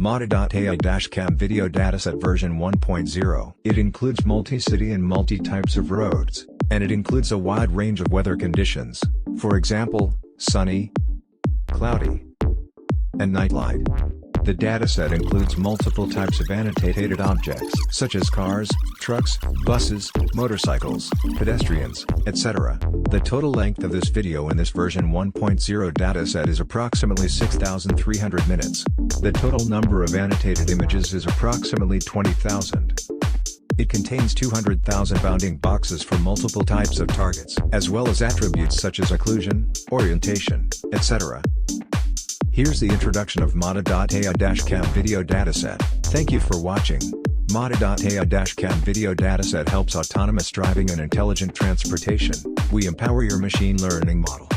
maadaa.ai Dash Cam Video Dataset version 1.0. It includes multi-city and multi-types of roads, and it includes a wide range of weather conditions, for example, sunny, cloudy, and nightlight. The dataset includes multiple types of annotated objects such as cars, trucks, buses, motorcycles, pedestrians, etc. The total length of this video in this version 1.0 dataset is approximately 6,300 minutes. The total number of annotated images is approximately 20,000. It contains 200,000 bounding boxes for multiple types of targets, as well as attributes such as occlusion, orientation, etc. Here's the introduction of maadaa.ai Dash Cam Video Dataset. Thank you for watching. maadaa.ai Dash Cam Video Dataset helps autonomous driving and intelligent transportation. We empower your machine learning model.